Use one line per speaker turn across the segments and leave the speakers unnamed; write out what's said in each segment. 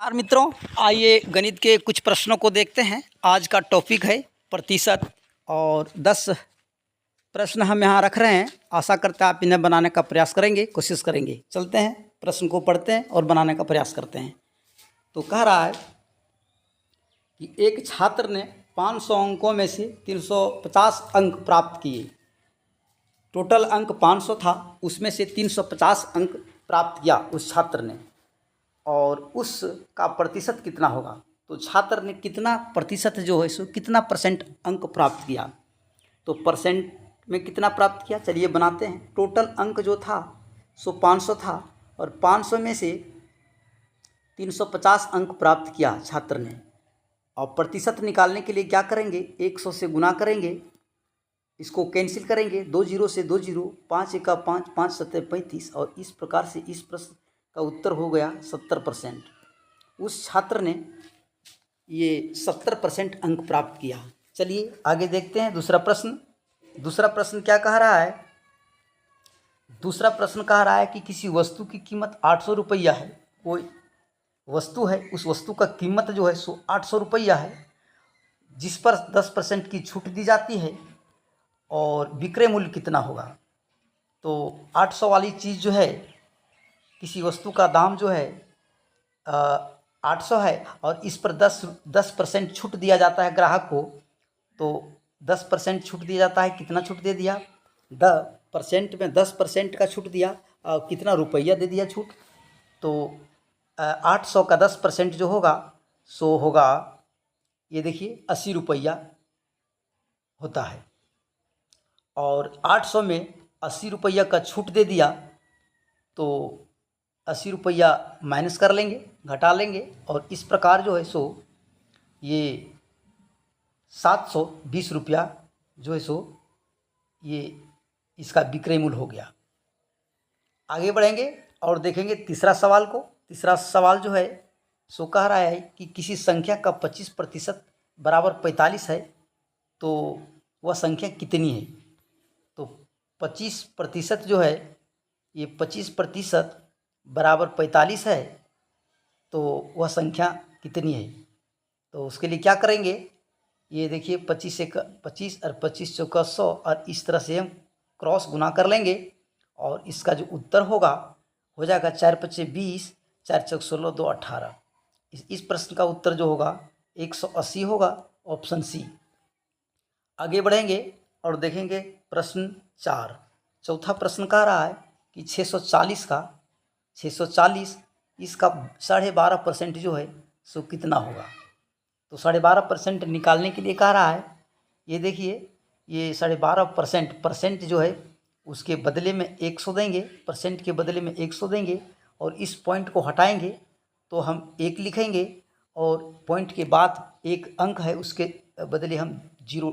यार मित्रों, आइए गणित के कुछ प्रश्नों को देखते हैं। आज का टॉपिक है प्रतिशत और 10 प्रश्न हम यहाँ रख रहे हैं। आशा करते हैं आप इन्हें बनाने का प्रयास करेंगे, कोशिश करेंगे। चलते हैं, प्रश्न को पढ़ते हैं और बनाने का प्रयास करते हैं। तो कह रहा है कि एक छात्र ने 500 अंकों में से 350 अंक प्राप्त किए। टोटल अंक 500 था, उसमें से 350 अंक प्राप्त किया उस छात्र ने, और उसका प्रतिशत कितना होगा। तो छात्र ने कितना प्रतिशत जो है सो कितना परसेंट अंक प्राप्त किया, तो परसेंट में कितना प्राप्त किया, चलिए बनाते हैं। टोटल अंक जो था सो 500 था, और 500 में से 350 अंक प्राप्त किया छात्र ने। और प्रतिशत निकालने के लिए क्या करेंगे, 100 से गुना करेंगे, इसको कैंसिल करेंगे, 2 जीरो से 2 जीरो, 5 एका 5, 5 सत्ते 35, और इस प्रकार से इस प्रश्न का उत्तर हो गया 70%। उस छात्र ने ये 70% अंक प्राप्त किया। चलिए आगे देखते हैं दूसरा प्रश्न। दूसरा प्रश्न क्या कह रहा है, दूसरा प्रश्न कह रहा है कि किसी वस्तु की कीमत 800 रुपया है। कोई वस्तु है, उस वस्तु का कीमत जो है सो 800 रुपया है, जिस पर 10% की छूट दी जाती है, और विक्रय मूल्य कितना होगा। तो 800 वाली चीज़ जो है, किसी वस्तु का दाम जो है 800 है, और इस पर 10% छूट दिया जाता है ग्राहक को। तो 10% छूट दिया जाता है, कितना छूट दे दिया, 10% में 10% का छूट दिया, और कितना रुपया दे दिया छूट। तो 800 का 10% जो होगा सो होगा, ये देखिए 80 रुपया होता है, और 800 में 80 रुपया का छूट दे दिया, तो 80 रुपया माइनस कर लेंगे, घटा लेंगे, और इस प्रकार जो है सो ये 720 रुपया जो है सो ये इसका विक्रय मूल्य हो गया। आगे बढ़ेंगे और देखेंगे तीसरा सवाल को। तीसरा सवाल जो है सो कह रहा है कि किसी संख्या का 25% बराबर 45 है, तो वह संख्या कितनी है। तो 25% जो है, ये 25% बराबर 45 है, तो वह संख्या कितनी है। तो उसके लिए क्या करेंगे, ये देखिए 25 से 25 और 25 चौका 100, और इस तरह से हम क्रॉस गुना कर लेंगे, और इसका जो उत्तर होगा हो जाएगा 4 पचे 20, 4 चौक 16, 2 18। इस प्रश्न का उत्तर जो होगा 180 होगा, ऑप्शन सी। आगे बढ़ेंगे और देखेंगे प्रश्न 4। चौथा प्रश्न कह रहा है कि 640 इसका 12.5% जो है सो कितना होगा। तो 12.5% निकालने के लिए कह रहा है, ये देखिए ये 12.5% जो है उसके बदले में 100 देंगे, परसेंट के बदले में 100 देंगे, और इस पॉइंट को हटाएंगे तो हम 1 लिखेंगे, और पॉइंट के बाद एक अंक है उसके बदले हम 0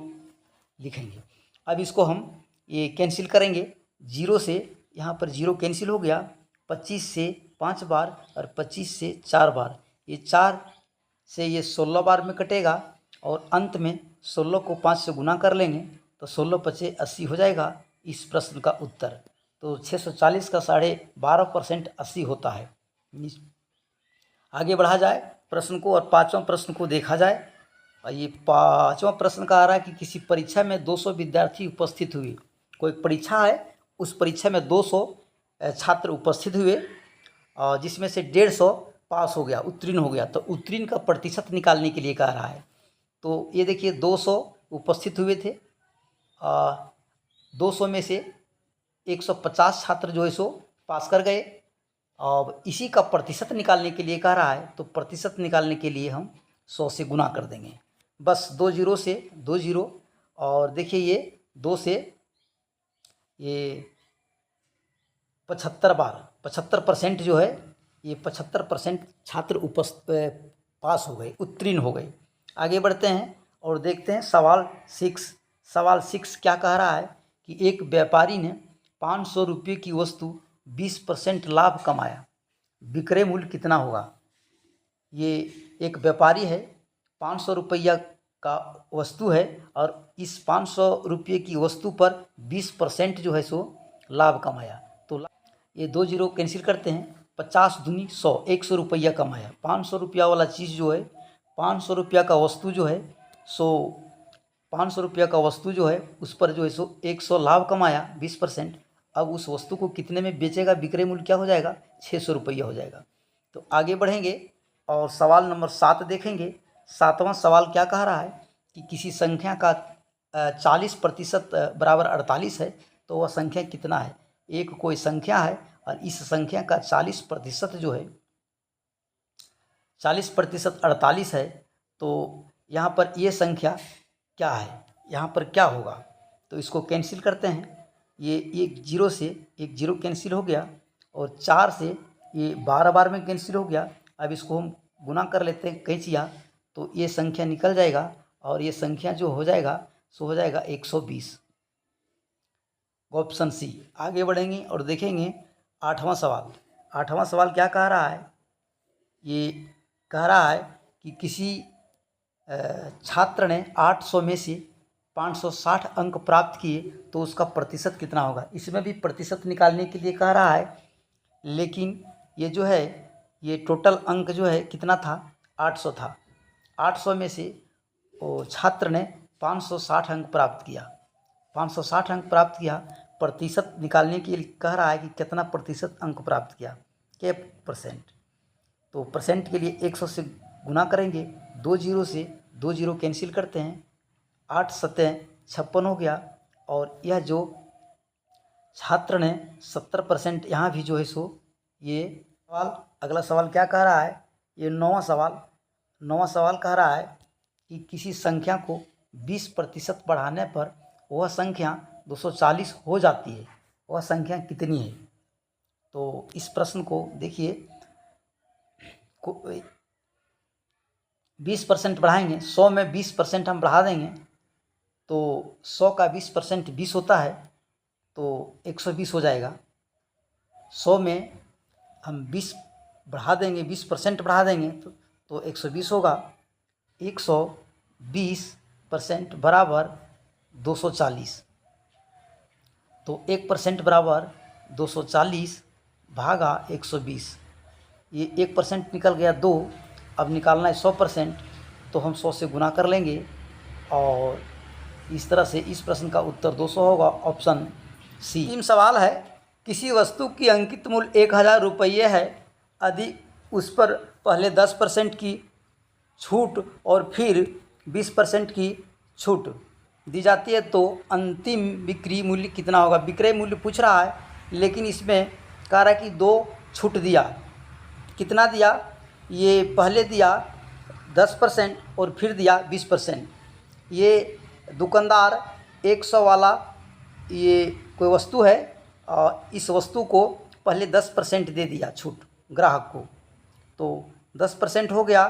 लिखेंगे। अब इसको हम ये कैंसिल करेंगे, 0 से यहाँ पर 0 कैंसिल हो गया, 25 से 5 बार और 25 से 4 बार, ये 4 से ये 16 बार में कटेगा, और अंत में 16 को 5 से गुना कर लेंगे, तो 16 पचे 80 हो जाएगा इस प्रश्न का उत्तर। तो 640 का 12.5% 80 होता है। आगे बढ़ा जाए प्रश्न को, और पाँचवा प्रश्न को देखा जाए। ये पाँचवा प्रश्न का आ रहा है कि किसी परीक्षा में 200 विद्यार्थी उपस्थित हुए। कोई परीक्षा है, उस परीक्षा में 200 छात्र उपस्थित हुए, जिसमें से 150 पास हो गया, उत्तीर्ण हो गया। तो उत्तीर्ण का प्रतिशत निकालने के लिए कह रहा है। तो ये देखिए 200 उपस्थित हुए थे, 200 में से 150 छात्र जो है सो पास कर गए। और इसी का प्रतिशत निकालने के लिए कह रहा है, तो प्रतिशत निकालने के लिए हम 100 से गुना कर देंगे, बस 2 जीरो से 2 जीरो, और देखिए ये 2 से ये 75 बार, 75% जो है ये 75% छात्र पास हो गए, उत्तीर्ण हो गए। आगे बढ़ते हैं और देखते हैं सवाल 6। सवाल 6 क्या कह रहा है कि एक व्यापारी ने 500 रुपये की वस्तु 20% लाभ कमाया, विक्रय मूल्य कितना होगा। ये एक व्यापारी है, 500 रुपया का वस्तु है, और इस 500 रुपये की वस्तु पर 20% जो है सो लाभ कमाया। तो ये 2 जीरो कैंसिल करते हैं, 50 दूनी 100, 100 रुपया कमाया। 500 रुपया वाला चीज़ जो है, 500 रुपया का वस्तु जो है सो 500 रुपया का वस्तु जो है उस पर जो है सो 100 लाभ कमाया 20%। अब उस वस्तु को कितने में बेचेगा, विक्रय मूल्य क्या हो जाएगा, 600 रुपया हो जाएगा। तो आगे बढ़ेंगे और सवाल नंबर 7 देखेंगे। 7वां सवाल क्या कह रहा है कि किसी संख्या का 40% बराबर 48 है, तो वह संख्या कितना है। एक कोई संख्या है और इस संख्या का 40% जो है 40% 48 है, तो यहाँ पर ये संख्या क्या है, यहाँ पर क्या होगा। तो इसको कैंसिल करते हैं। ये एक जीरो से एक जीरो कैंसिल हो गया और 4 से ये 12 बार में कैंसिल हो गया। अब इसको हम गुना कर लेते हैं कैंचिया, तो ये संख्या निकल जाएगा और ये संख्या जो हो जाएगा सो हो जाएगा 120, ऑप्शन सी। आगे बढ़ेंगे और देखेंगे 8वां सवाल। 8वां सवाल क्या कह रहा है, ये कह रहा है कि किसी छात्र ने 800 में से 560 अंक प्राप्त किए तो उसका प्रतिशत कितना होगा। इसमें भी प्रतिशत निकालने के लिए कह रहा है, लेकिन ये जो है ये टोटल अंक जो है कितना था, 800 था। 800 में से वो छात्र ने 560 अंक प्राप्त किया, 560 अंक प्राप्त किया। प्रतिशत निकालने के लिए कह रहा है कि कितना प्रतिशत अंक प्राप्त किया, के परसेंट। तो परसेंट के लिए 100 से गुना करेंगे, 2 जीरो से 2 जीरो कैंसिल करते हैं, 8 सतह 56 हो गया। और यह जो छात्र ने 70% यहाँ भी जो है सो ये सवाल। अगला सवाल क्या कह रहा है, ये 9वां सवाल। 9वां सवाल कह रहा है कि किसी संख्या को 20% बढ़ाने पर वह संख्या 240 हो जाती है, वह संख्या कितनी है। तो इस प्रश्न को देखिए, 20% बढ़ाएंगे, 100 में 20% हम बढ़ा देंगे तो 100 का 20% 20 होता है, तो 120 हो जाएगा। 100 में हम 20 बढ़ा देंगे, 20% बढ़ा देंगे तो 120 होगा। 120% बराबर 240, तो 1% बराबर 240 भागा 120। ये 1% निकल गया 2। अब निकालना है 100%, तो हम 100 से गुना कर लेंगे और इस तरह से इस प्रश्न का उत्तर 200 होगा, ऑप्शन सी। अंतिम सवाल है, किसी वस्तु की अंकित मूल्य 1000 रुपये है, यदि उस पर पहले 10% की छूट और फिर 20% की छूट दी जाती है तो अंतिम बिक्री मूल्य कितना होगा। विक्रय मूल्य पूछ रहा है, लेकिन इसमें कह रहा है कि 2 छूट दिया। कितना दिया, ये पहले दिया 10% और फिर दिया 20%। ये दुकानदार 100 वाला ये कोई वस्तु है और इस वस्तु को पहले 10% दे दिया छूट ग्राहक को, तो 10% हो गया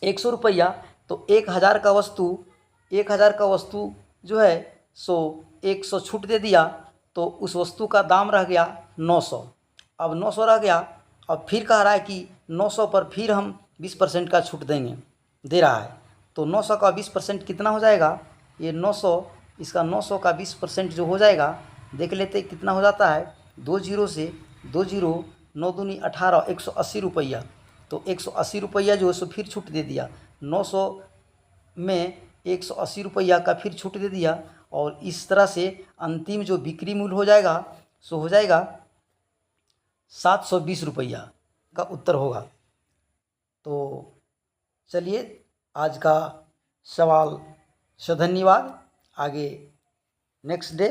100 रुपया। तो 1000 का वस्तु जो है सो 100 छूट दे दिया, तो उस वस्तु का दाम रह गया 900। अब 900 रह गया। अब फिर कह रहा है कि 900 पर फिर हम 20% का छूट दे रहा है, तो 900 का 20% कितना हो जाएगा। ये 900, इसका 900 का 20% जो हो जाएगा, देख लेते कितना हो जाता है। 2 जीरो से 2 जीरो 9 दूनी 18, 180 रुपया। तो 180 रुपया जो है सो फिर छूट दे दिया। 900 में 180 रुपया का फिर छूट दे दिया और इस तरह से अंतिम जो बिक्री मूल्य हो जाएगा सो हो जाएगा 720 रुपया का उत्तर होगा। तो चलिए आज का सवाल से धन्यवाद। आगे नेक्स्ट डे